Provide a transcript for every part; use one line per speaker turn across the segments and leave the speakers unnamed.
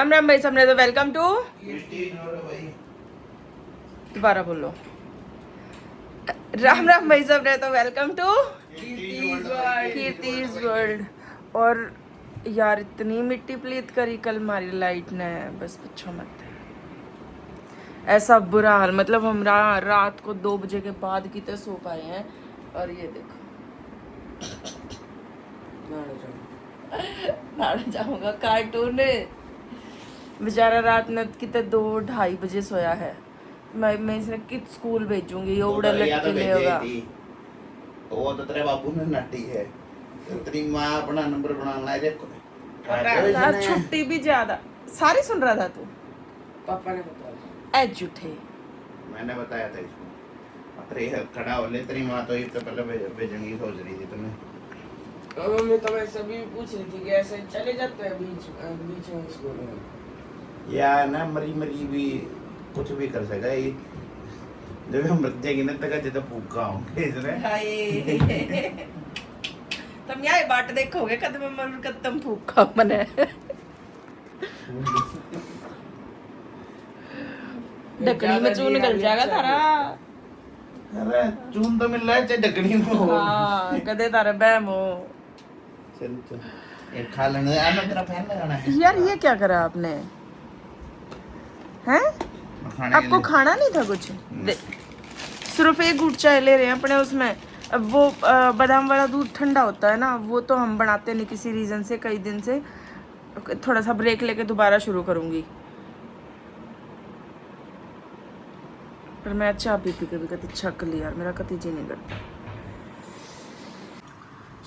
राम राम भाई सबने तो वेलकम टू दोबारा बोलो राम राम भाई सबने तो वेलकम टू कीर्तिज वर्ल्ड। और यार इतनी मिट्टी प्लीत करी कल हमारी लाइट ने, बस पूछो मत। ऐसा बुरा हाल, मतलब हम रात को 2 बजे के बाद कितने सो पाए हैं। और ये देखो नाड़ा जाऊंगा कार्टून बेचारा रात में कितने 2-2:30 बजे सोया है। मैं इसे किस स्कूल भेजूंगी, ये उड़ा लट के ले होगा।
वो तो तेरे बाबू ने नटी है, तेरी माँ अपना नंबर बनाना है।
आज छुट्टी भी ज्यादा सारी सुन रहा था तू।
पापा ने बताया,
ऐ झूठे।
मैंने बताया था इसको। अरे खड़ा हो ले, तेरी माँ तो इससे पहले भेजने की सोच रही थी तुम्हें।
मम्मी तो मैं सभी पूछ रही थी कि ऐसे चले जाते हैं बीच में स्कूल में।
या ना मरी मरी भी कुछ भी कर सका ये। जब हम मर जाएंगे ना तक जब भूखा होंगे इसने।
तुम यहाँ बाट देखोगे कदम मर कदम भूखा मने। ढकनी में चून निकल जाएगा तारा।
अरे चून तो मिल रहा है, चाहे ढकनी में हो।
हाँ कदे तारा बहम हो।
चल चल एक खा लेने दे। आना तेरा फैन लगाना है
यार ये क्या करा आपने हैं? आपको खाना नहीं था कुछ? सिर्फ एक घूंट चाय ले रहे हैं अपने उसमें। अब वो बादाम वाला दूध ठंडा होता है ना, वो तो हम बनाते नहीं किसी रीजन से, कई दिन से। थोड़ा सा ब्रेक लेके दोबारा शुरू करूंगी। पर मैं अच्छा पी पी कभी कभी छक ली यार, मेरा कति जी नहीं करता।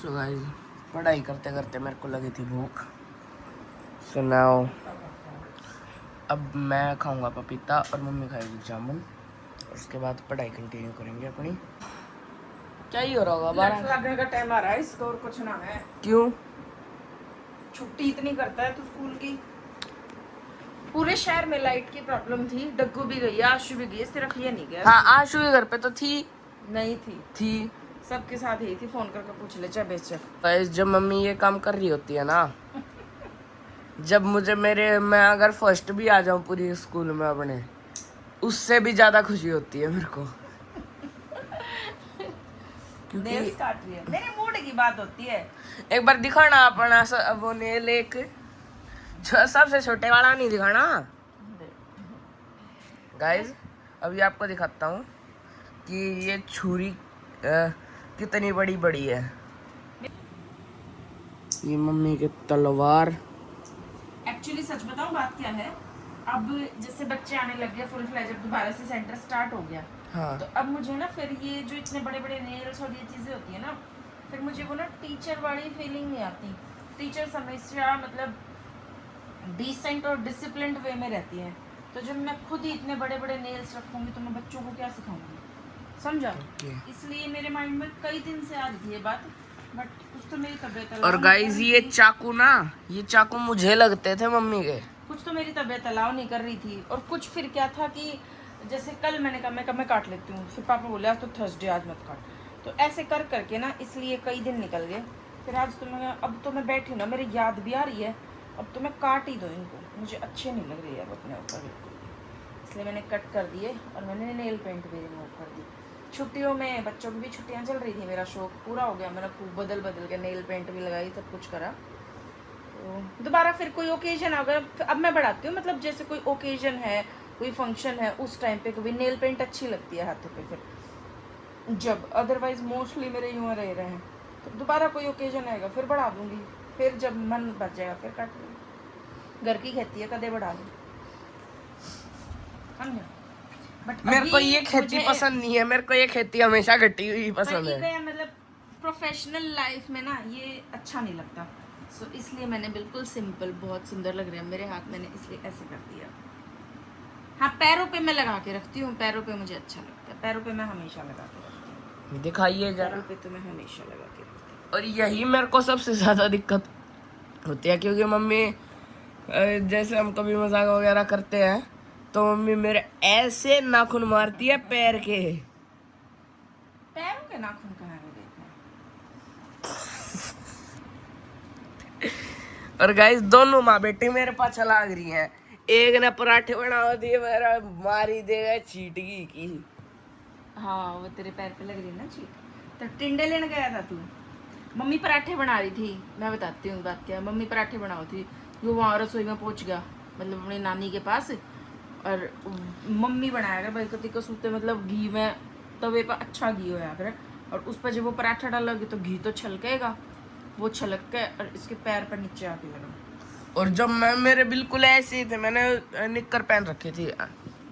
सो गाइस, पढ़ाई करते करते मेरे को लगी थी भूख। सो नाउ अब मैं खाऊंगा पपीता और मम्मी खाएगी जामुन। उसके बाद पढ़ाई कंटिन्यू करेंगे अपनी। क्या ही हो रहा होगा 12
लगने का टाइम आ रहा है इसका, और कुछ ना है।
क्यों?
छुट्टी इतनी करता है तो स्कूल की। पूरे शहर में लाइट की प्रॉब्लम थी। डग्गू भी गई, आशु भी गई, सिर्फ ये नहीं गया।
हाँ, आशु के घर पे तो थी।
नहीं
थी
सबके साथ ही थी। फोन करके पूछ ले चाहे बेच।
गाइस, जब मम्मी ये काम कर रही होती है ना, जब मैं अगर फर्स्ट भी आ जाऊं पूरी स्कूल में अपने, उससे भी ज्यादा खुशी होती है मेरे को।
नेल्स काट रही है, मेरे मूड की बात होती है।
एक बार दिखाना अपना वो नेल, एक जो सबसे छोटे वाला नहीं दिखाना गाइस। अभी आपको दिखाता हूँ कि ये छुरी कितनी बड़ी बड़ी है। ये मम्मी के तलवार।
एक्चुअली सच बताऊं बात क्या है, अब जैसे बच्चे आने लग गए फुल फ्लैज, अब दोबारा से सेंटर स्टार्ट हो गया।
हाँ,
तो अब मुझे ना फिर ये जो इतने बड़े बड़े नेल्स और ये चीजें होती है ना, फिर मुझे वो ना टीचर वाली फीलिंग नहीं आती। टीचर हमेशा मतलब डिसेंट और डिसिप्लिन्ड वे में रहती है। तो जब मैं खुद ही इतने बड़े बड़े नेल्स रखूंगी तो मैं बच्चों को क्या सिखाऊंगी, समझा? इसलिए मेरे माइंड में कई दिन से आ रही थी ये बात, बट कुछ तो मेरी तबीयत
और गाइस ये चाकू मुझे लगते थे मम्मी के।
कुछ तो मेरी तबीयत अलाउ नहीं कर रही थी। और कुछ फिर क्या था कि जैसे कल मैंने कहा मैं काट लेती हूँ, फिर पापा बोले आज तो थर्सडे, आज मत काट। तो ऐसे कर करके ना, इसलिए कई दिन निकल गए। फिर आज तो मैं, अब तो मैं बैठी हूँ ना, मेरी याद भी आ रही है, अब तो मैं काट ही दूँ इनको। मुझे अच्छे नहीं लग रही है अब अपने ऊपर बिल्कुल, इसलिए मैंने कट कर दिए। और मैंने नेल पेंट भी रिमूव कर दी। छुट्टियों में बच्चों की भी छुट्टियाँ चल रही थी, मेरा शौक पूरा हो गया। मैंने खूब बदल बदल के नेल पेंट भी लगाई, सब कुछ करा। तो दोबारा फिर कोई ओकेजन आ गया, अब मैं बढ़ाती हूँ। मतलब जैसे कोई ओकेजन है, कोई फंक्शन है, उस टाइम पे कभी नेल पेंट अच्छी लगती है हाथों पे। फिर जब अदरवाइज मोस्टली मेरे यूँ रह रहे हैं, तो दोबारा कोई ओकेजन आएगा फिर बढ़ा दूंगी। फिर जब मन बच जाएगा फिर काट लूँगी। घर की खेती है, कदे बढ़ा दूँ, समझा? बट
मेरे को ये खेती पसंद नहीं है। मेरे को ये खेती हमेशा कटी हुई पसंद है।
मतलब प्रोफेशनल लाइफ में ना ये अच्छा नहीं लगता। सो इसलिए मैंने बिल्कुल सिंपल, बहुत सुंदर लग रहा है मेरे हाथ, मैंने इसलिए ऐसे कर दिया। हाँ, पैरों पे मैं लगा के रखती हूँ, पैरों पे मुझे अच्छा लगता है। पैरों पे मैं हमेशा लगा के रखती हूँ।
दिखाइए जरा।
पैरों पे तो मैं हमेशा लगा के रखती हूँ।
और यही मेरे को सबसे ज्यादा दिक्कत होती है, क्योंकि मम्मी जैसे हम कभी मजाक वगैरह करते हैं तो मम्मी मेरे ऐसे नाखून मारती है पैर के।
पैरों के नाखून कहाँ है देखना?
और गाइस दोनों माँ बेटी मेरे पास लाग रही हैं। एक ने पराठे बना दिए, मेरा मारी देगा चीटगी की।
हाँ वो तेरे पैर पे लग रही है ना चीट। तो टिंडे लेने गया था तू। मम्मी पराठे बना रही थी, मैं बताती हूँ बात क्या है। मम्मी पराठे बनाओ थी, वो वहाँ रसोई में पहुँच गया, मतलब अपनी नानी के पास। और मम्मी बनाया कर भाई कति को सूते, मतलब घी में तवे पर अच्छा घी होया कर, और उस पर जब वो पराठा डालोगे तो घी तो छलकेगा, वो छलक के और इसके पैर पर नीचे आके लगा।
और जब मैं मेरे बिल्कुल ऐसे ही थे, मैंने निक्कर पहन रखी थी।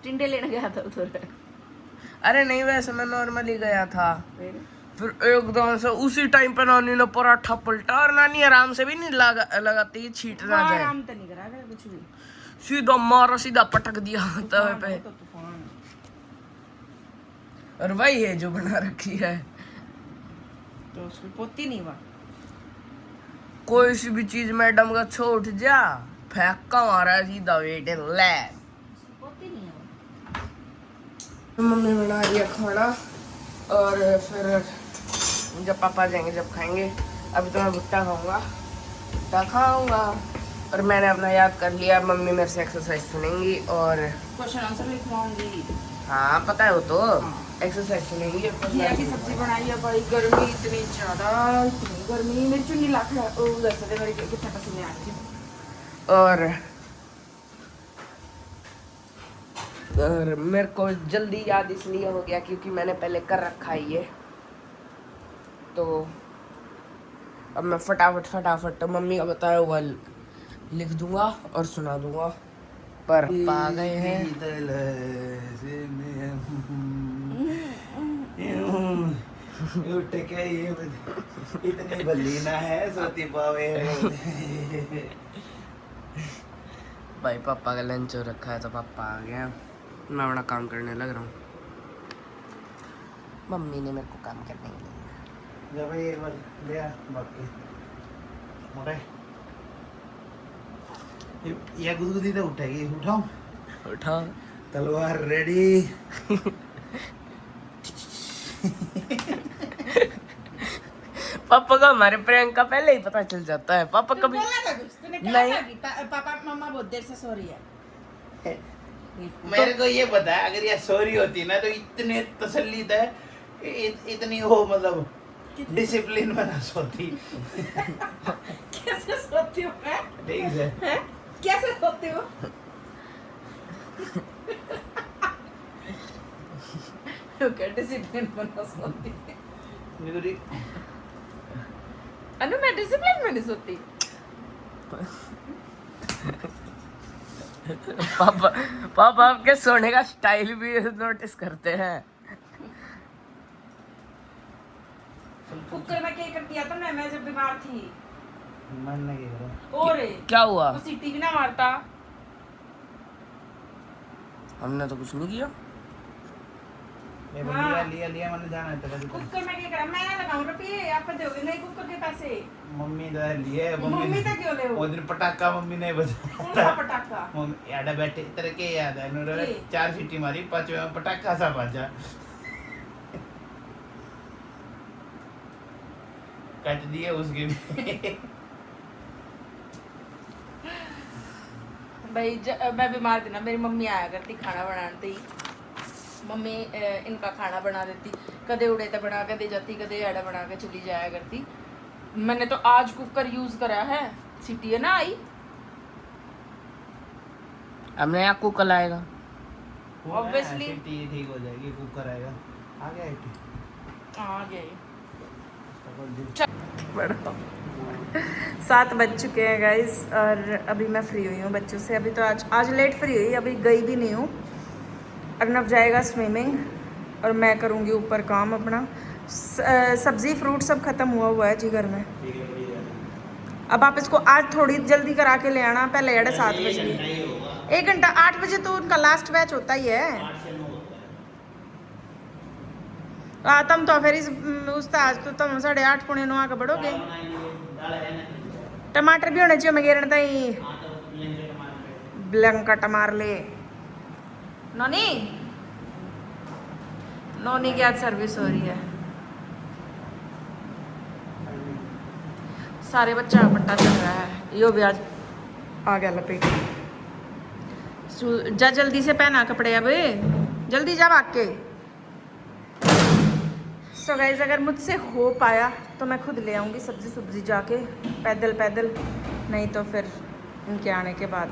टिंडे लेने गया था उधर।
अरे नहीं, वैसे मैं नॉर्मली गया था। फिर एकदम से उसी टाइम पे नानी ने पराठा पलटा, और नानी आराम से भी नहीं लगाती छीट ना जाए।
आराम तो नहीं करा कर कुछ भी,
सीधा मारा, सीधा पटक दिया तवे पे।
तो तूफान।
और वही है जो बना रखी है।
तो उसकी पोती नहीं हुआ।
कोई सी भी चीज मैडम का छोड़ जा, फेंका मारा सीधा बेटे ले।
पोती नहीं हुआ।
मम्मी बना रही है खाना, और फिर जब पापा जाएंगे जब खाएंगे। अभी तो मैं भुट्टा खाऊंगा। और मैंने अपना याद कर लिया, मम्मी मेरे से एक्सरसाइज सुनेंगी और
क्वेश्चन आंसर लिखवाऊंगी।
हाँ पता है वो तो, एक्सरसाइज सुनेंगी।
घिया की सब्जी बनाई है भाई, गर्मी इतनी ज्यादा, इतनी गर्मी। मेरी चुन्नी लाख उधर से मेरे कितने पसीने आ रहे थे।
और मेरे को जल्दी याद इसलिए हो गया क्योंकि मैंने पहले कर रखा है ये। तो अब मैं फटाफट मम्मी का बताया हुआ लिख दूंगा और सुना दूंगा। पर पा गए हैं।
उठ के ये इतनी बल्ली ना है सोती पावे।
भाई पापा का लंच हो रखा है तो पापा आ गया, मैं अपना काम करने लग रहा हूँ। मम्मी ने मेरे को काम करने के लिए
जब एक बार लिया बाकी मोटे ये गुदगुदी तो उठेगी। उठाऊं?
उठा।
तलवार रेडी।
पापा को हमारे प्रैंक का पहले ही पता चल जाता है। पापा कभी
नहीं, पापा मम्मा बहुत देर से सो रही है।
मेरे को ये पता है, अगर ये सॉरी होती ना तो इतने तसल्ली था, इतनी हो मतलब डिसिप्लिन में ना सोती।
कैसे सोती हो?
ठीक है,
कैसे सोती हो? डिसिप्लिन में ना सोती। अनु मैं डिसिप्लिन में नहीं सोती।
पापा आपके सोने का स्टाइल भी नोटिस करते हैं।
कुकर में क्या कर दिया था मैं जब बीमार थी।
मन नहीं करा।
और
क्या हुआ?
तो सीटी भी ना मारता।
हमने तो कुछ नहीं किया।
मैं लिया लिया लिया मैंने जाना है तेरा।
कुकर में क्या करा? मैं ना लगाऊं रुपये, आप दोगे नहीं कुकर के पैसे।
मम्मी तो लिए
मम्मी तो क्यों ले
वो दिन पटाखा मम्मी ने बजाया।
कौन सा पटाखा?
मम्मी याद बैठे तेरे के याद है उन्होंने 4 सीटी मारी, 5वें में पटाखा सा बजा। कट दिए उसके भी।
भाई मैं बीमार थी ना, मेरी मम्मी आया करती खाना बनाते ही। मम्मी इनका खाना बना देती, कदे उड़े तो बना के दे जाती, कदे एड़ा बना के चली जाया करती। मैंने तो आज कुकर यूज करा है, सीटी है ना आई।
हमने यहाँ कुकर आएगा
Obviously।
सीटी ठीक हो जाएगी, कुकर आएगा। आ गया
आ गए। 7 बज चुके हैं गाइस, और अभी मैं फ्री हुई हूँ बच्चों से। अभी तो आज लेट फ्री हुई, अभी गई भी नहीं हूँ। अर्नव जाएगा स्विमिंग और मैं करूँगी ऊपर काम अपना। सब्ज़ी फ्रूट सब ख़त्म हुआ है जी घर में। अब आप इसको आज थोड़ी जल्दी करा के ले आना, पहले 7:30 बजे। 1 घंटा, 8 बजे तो उनका लास्ट बैच होता ही है। तुम तो फिर आज तो तुम 8:30 पौने 9 आके बढ़ोगे। टमाटर भी होने चाहिए मगेरन ताई। ब्लैंकट मार ले नोनी। नोनी की आज सर्विस हो रही है। सारे बच्चा पट्टा चल रहा है। यो भी आज आ गया लपेट। जा जल्दी से पहना कपड़े अब, जल्दी जा भाग के। सो गाइस अगर मुझसे हो पाया तो मैं खुद ले आऊँगी सब्जी जाके पैदल पैदल, नहीं तो फिर उनके आने के बाद।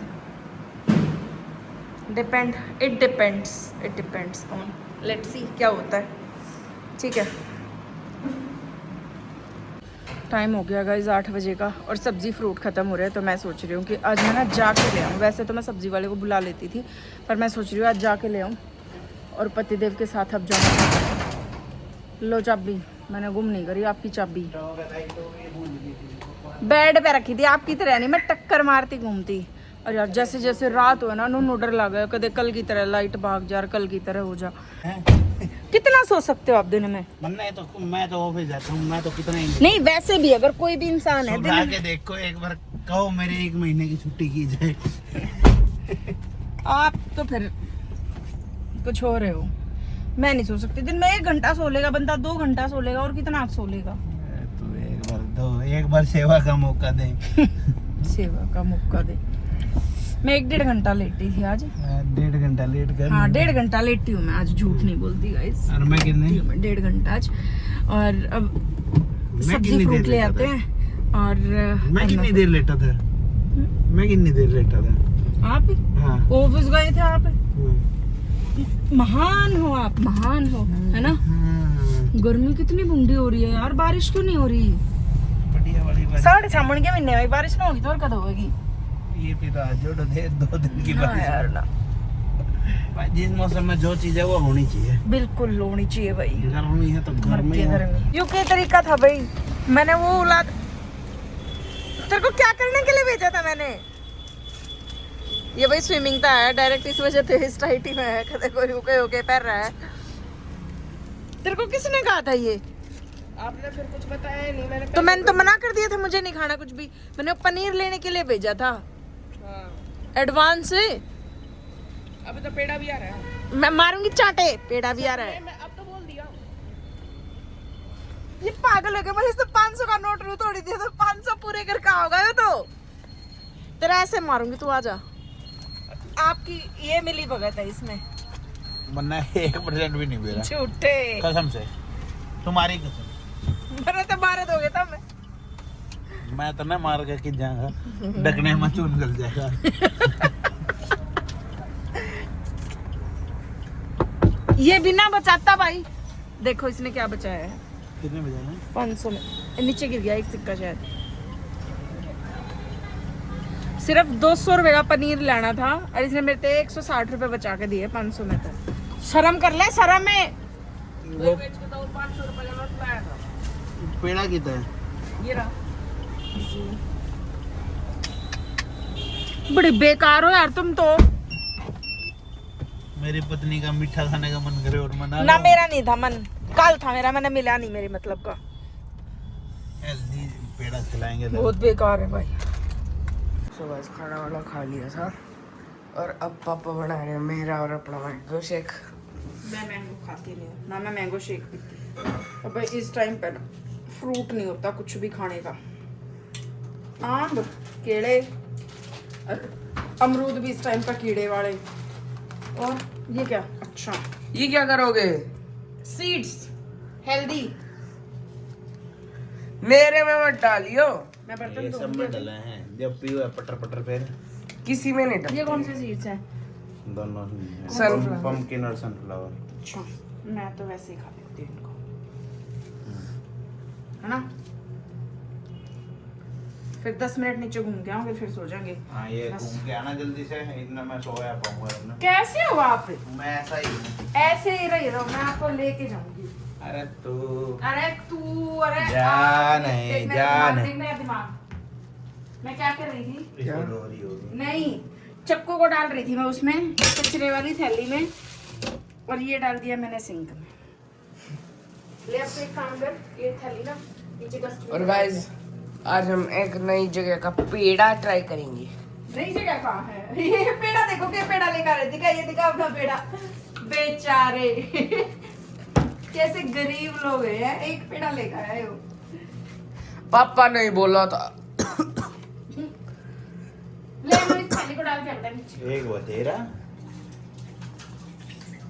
It depends on, let's see क्या होता है। ठीक है, टाइम हो गया गाइस 8 बजे का और सब्ज़ी फ्रूट ख़त्म हो रहा है। तो मैं सोच रही हूँ कि आज मैं ना जाके ले आऊँ। वैसे तो मैं सब्ज़ी वाले को बुला लेती थी, पर मैं सोच रही हूँ आज जाके ले आऊँ और पतिदेव के साथ अब जाऊँ। लो चाबी, मैंने गुम नहीं करी आपकी चाबी, बेड पे रखी थी आपकी तरह नहीं, मैं टक्कर मारती घूमती। और यार जैसे जैसे रात हो ना नो डर लगा, कदे कल की तरह लाइट भाग जा, कल की तरह हो जा। कितना सो सकते हो आप दिन में?
मैं तो ऑफिस जाता हूँ, मैं तो कितना ही
नहीं, वैसे भी अगर कोई भी इंसान है दिन
के देखो, एक बार कहो मेरे 1 महीने की छुट्टी की जाए।
आप तो फिर कुछ हो रहे हो। मैं नहीं सो सकती दिन में। 1 घंटा सो लेगा बंदा, 2 घंटा सो लेगा, और कितना सो लेगा?
तो एक बार सेवा का मौका दे।
सेवा का मौका दे। मैं 1-1.5 घंटा लेटी थी आज।
1.5 घंटा लेट कर।
हाँ 1.5 घंटा लेटी हूँ मैं आज, झूठ नहीं बोलती गाइस।
और मैं कितने?
1.5 घंटा आज। और अब सब्जी फ्रूट ले आते हैं। और
मैं कितनी देर लेटा था?
आप
हाँ।
ऑफिस गए थे आप? महान हो आप, महान हो, है ना? गर्मी कितनी बूंदी हो रही है यार, बारिश क्यों नहीं हो रही?
बढ़िया वाली बात।
साढ़े सावन के महीने में बारिश ना होगी तो और कब होगी?
ये भी तो आज जोड़ दे 2 दिन की
हाँ
बारिश।
यार ना,
भाई जिस मौसम में जो चीज है वो होनी चाहिए।
बिल्कुल होनी चाहिए भाई।
गर्मी है तो गर्मी है।
यूं के तरीका था भाई, मैंने वो औलाद तेरे को क्या करने के लिए भेजा था मैंने? ये भाई स्विमिंग था है डायरेक्ट, इस वजह से इस टाइट ही में है, कदे कोई रुके होके पैर रहा है। तेरे को किसने कहा था ये?
आपने फिर कुछ बताया नहीं। मैंने
तो मैंने तो मना कर दिया था, मुझे नहीं खाना कुछ भी। मैंने पनीर लेने के लिए भेजा था एडवांस से।
अभी तो पेड़ा भी आ रहा है।
मैं मारूंगी चाटे, पेड़ा भी आ रहा है।
मैं अब तो बोल दिया।
ये पागल हो गया, मुझे तो 500 का नोट रू थोड़ी दिया तो 500 पूरे करके आओगा ये तो। तेरा ऐसे मारूंगी, तू आ जा। आपकी ये मिली भगत है इसमें,
वरना 1% भी नहीं मेरा।
झूठे
कसम से, तुम्हारी कसम।
मैंने तो मार दोगे तब
मैं तो ना मार के कि जाऊंगा, डकने में चून गल जाएगा।
ये बिना बचाता भाई। देखो इसने क्या बचाया है।
कितने बजे हैं?
500 में नीचे गिर गया एक सिक्का शायद। सिर्फ 200 रुपए का पनीर लेना था और इसने मेरे से 160 रुपए बचा के दिए 500 में। तो शर्म कर ले, शर्म में।
वो बेच के तो 500 रुपए का नोट लाया था।
पेड़ा कितना है?
ये रहा। बड़ी बेकार हो यार तुम तो।
मेरी पत्नी का मीठा खाने का मन करे और मना
ना मेरा नहीं था मन, कल था मेरा, मैंने मिला नहीं मेरे मतलब का।
हेल्दी पेड़ा खिलाएंगे तो।
बहुत बेकार है भाई।
सुबह खाना वाना खा लिया था और अब पापा बना रहे हैं मेरा और अपना मैंगो शेक।
मैं मैंगो खाती नहीं हूँ ना, मैं मैंगो शेक पीती। अब भाई इस टाइम पर फ्रूट नहीं होता कुछ भी खाने का। आम, केले, अमरूद भी इस टाइम पर कीड़े वाले। और ये क्या? अच्छा
ये क्या करोगे?
Seeds healthy.
मेरे में मत डालियो।
मैं बर्तन
ये सब
धोऊंगी
में
अभी।
डले हैं, जब पियो पटर पटर पे
किसी में नहीं
ये
डाल।
कौन से सीड्स हैं?
दोनों
Sunflower।
पंपकिन और सनफ्लावर।
अच्छा, मैं तो वैसे ही खा लेती हूँ इनको, है ना? फिर 10 मिनट नीचे घूम के आऊंगे, फिर सो जाएंगे।
हाँ ये
बस।
घूम के आना जल्दी से, इतना मैं सोया पाऊंगा ना।
कैसे हो आप?
मैं ऐसा ही हूँ।
ऐसे ही रही रहो, मैं आपको लेके जाऊंगी।
अरे तू
अरे तू, अरे
जा
आप,
नहीं,
देख
जा
मेरा दिमाग,
नहीं।
देख मेरा दिमाग। मैं क्या कर रही थी?
इसको रो रही होगी।
नहीं, चक्कू को डाल रही थी मैं उसमें कचरे वाली थैली में, और ये डाल दिया मैंने सिंक में। ले अब तो एक काम कर, ये थैली ना नीचे डस्टबिन।
और गाइस आज हम एक नई जगह का पेड़ा ट्राई करेंगे।
नई जगह कहाँ है? ये पेड़ा देखो, क्या पेड़ा लेकर आए, दिखा ये, दिखा अपना पेड़ा। बेचारे कैसे गरीब लोग हैं, एक पेड़ा लेकर आए हो।
पापा नहीं बोला था।
डाल के बेटा नीचे।
एक वो तेरा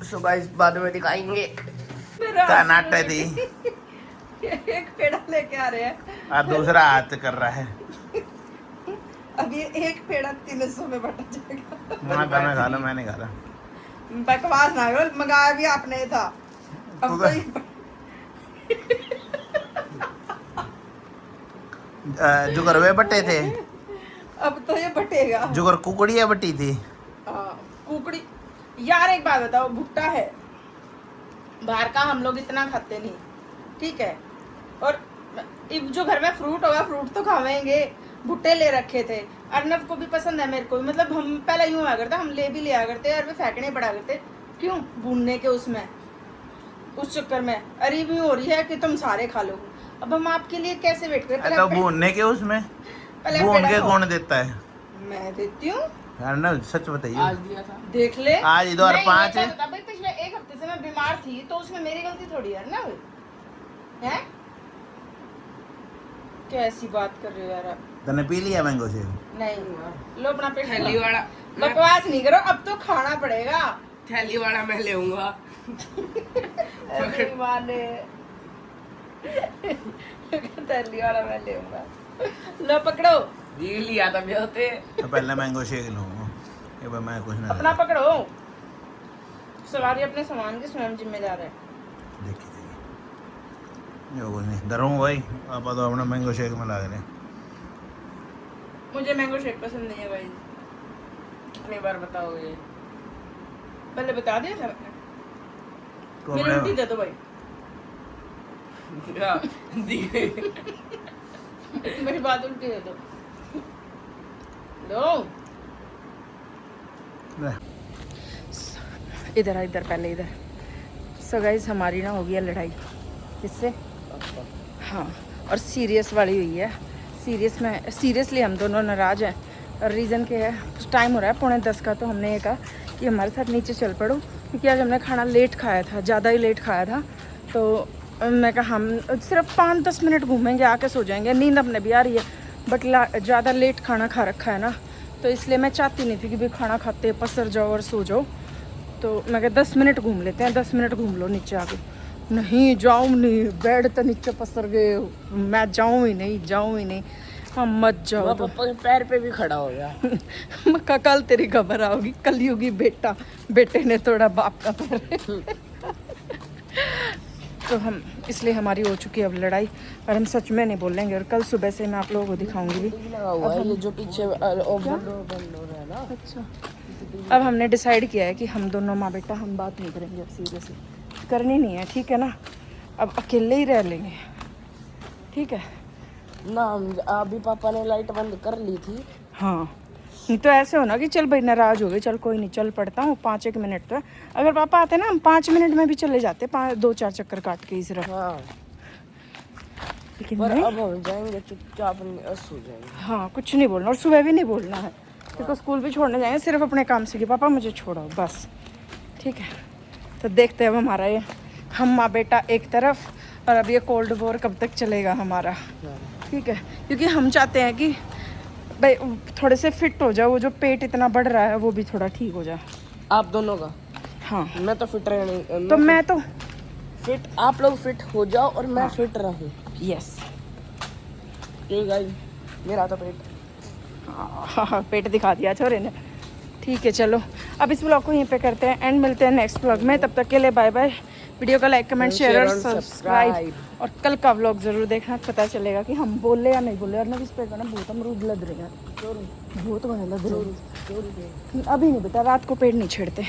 सो गाइस बाद में दिखाएंगे।
कर्नाटक दी
एक पेड़ा लेके आ रहे हैं
और दूसरा हाथ कर रहा है।
अब ये एक पेड़ा 300 में बटा जाएगा।
मैं खा लो, मैं नहीं खा रहा।
बकवास ना करो, मंगाया भी आपने था। अब तो ये
जुगर वे बट्टे थे,
अब तो ये बटेगा।
जुगर कुकड़िया बटी थी।
कुकड़ी यार एक बात बताओ, भुट्टा है बाहर का, हम लोग इतना खाते नहीं, ठीक है। और जो घर में फ्रूट होगा, फ्रूट तो खावेंगे। भुट्टे ले रखे थे, अर्नव को भी पसंद है, मेरे को भी। मतलब हम पहले यूं आया करते, हम ले भी लिया करते और वे फेंकने पड़ा करते। क्यों? भूनने के उसमें, उस चक्कर में अरे भी हो रही है कि तुम सारे खा लो। अब हम आपके लिए कैसे वेट करें?
तो भूनने के उसमें भून के कौन देता है?
मैं देती हूँ।
अर्नव सच बताइए,
आज दिया था।
देख ले,
आज इधर और
नहीं,
5
ये
है।
तो बता भाई, पिछले एक हफ्ते से मैं बीमार थी, तो उसमें मेरी गलती थोड़ी है ना। हैं? कैसी बात कर रहे हो यार आप?
तूने पी लिया मैंगो शेक?
नहीं, लो अपना पेट
थैली वाला
बकवास नहीं करो, अब तो खाना पड़ेगा।
थैली वाला मैं लेऊंगा।
अरे माने थैली वाला मैं लेऊंगा। लो पकड़ो,
ये लिया था होते।
तो पहले मैंगो शेक लूंगा, ये भाई मैं कुछ ना
अपना पकड़ो। सवारी अपने सामान की स्वयं जिम्मेदार है।
देखिए ये कुछ नहीं डरूंगा भाई, आप तो अपना मैंगो शेक में ला गए।
मुझे मैंगो शेक पसंद नहीं है भाई।
कितनी बार बताओगे?
पहले बता दिया था मैंने।
तो
मेरी रोटी दे दो भाई। मेरी बात उल्टी दे दो। लो इधर आ, इधर पहले इधर। सो गाइस हमारी ना हो गई है लड़ाई इससे, हाँ, और सीरियस वाली हुई है। सीरियसली हम दोनों नाराज़ हैं। और रीज़न क्या है? टाइम हो रहा है 9:45 का, तो हमने ये कहा कि हमारे साथ नीचे चल पड़ो, क्योंकि आज हमने खाना लेट खाया था, ज़्यादा ही लेट खाया था। तो मैं कहा हम सिर्फ 5-10 मिनट घूमेंगे, आके सो जाएंगे। नींद अपने भी आ रही है, बट ज़्यादा लेट खाना खा रखा है ना, तो इसलिए मैं चाहती नहीं थी कि भाई खाना खाते पसर जाओ और सो जाओ। तो मैं कहा 10 मिनट घूम लेते हैं, 10 मिनट घूम लो नीचे आके। नहीं जाऊँ नहीं, बेड तो नीचे पसर गए, मैं जाऊँ ही नहीं। हम मत जाओ। तो
पापा के पैर पे भी खड़ा हो गया।
मक्का कल तेरी खबर आओगी, कलयुगी बेटे ने तोड़ा बाप का पैर। तो हम इसलिए हमारी हो चुकी है अब लड़ाई, और हम सच में नहीं बोलेंगे। और कल सुबह से मैं आप लोगों को दिखाऊंगी भी।
लगा हुआ है ये जो पीछे बंद हो रहा है ना।
अच्छा, अब हमने डिसाइड किया है कि हम दोनों माँ बेटा हम बात नहीं करेंगे अब, सीरियसली करनी नहीं है, ठीक है ना। अब अकेले ही रह लेंगे, ठीक है
ना। अभी पापा ने लाइट बंद कर ली थी।
हाँ, नहीं तो ऐसे हो ना कि चल भाई नाराज हो गए, चल कोई नहीं, चल पड़ता हूँ 5-1 मिनट। तो अगर पापा आते ना, हम 5 मिनट में भी चले जाते, 2-4 चक्कर काट के ही सिर्फ।
हाँ,
लेकिन
पर
नहीं,
अब हम जाएंगे चुपचाप सो जाएंगे।
हाँ, कुछ नहीं बोलना, और सुबह भी नहीं बोलना है, क्योंकि स्कूल भी छोड़ने जाएंगे। सिर्फ अपने काम से कि पापा मुझे छोड़ो बस, ठीक है। तो देखते हैं अब हमारा ये, हम माँ बेटा एक तरफ, और अब ये कोल्ड वॉर कब तक चलेगा हमारा, ठीक है। क्योंकि हम चाहते हैं कि भाई थोड़े से फिट हो जाओ, वो जो पेट इतना बढ़ रहा है वो भी थोड़ा ठीक हो जाए
आप दोनों का।
हाँ,
मैं तो फिट रहने,
तो मैं तो
फिट, आप लोग फिट हो जाओ और मैं फिट रहूं।
यस,
ठीक है, मेरा तो पेट,
हाँ, पेट दिखा दिया छोरे ने। ठीक है, चलो अब इस ब्लॉग को यहीं पे करते हैं एंड, मिलते हैं नेक्स्ट ब्लॉग में। तब तक के लिए बाय बाय। वीडियो को लाइक कमेंट शेयर और सब्सक्राइब, और कल का व्लॉग जरूर देखना, पता चलेगा कि हम बोले या नहीं बोले। और ना इस पे ना बहुत अमरूद लद रहे हैं, बहुत बड़े लद रहे हैं। अभी नहीं, बेटा रात को पेड़ नहीं छेड़ते।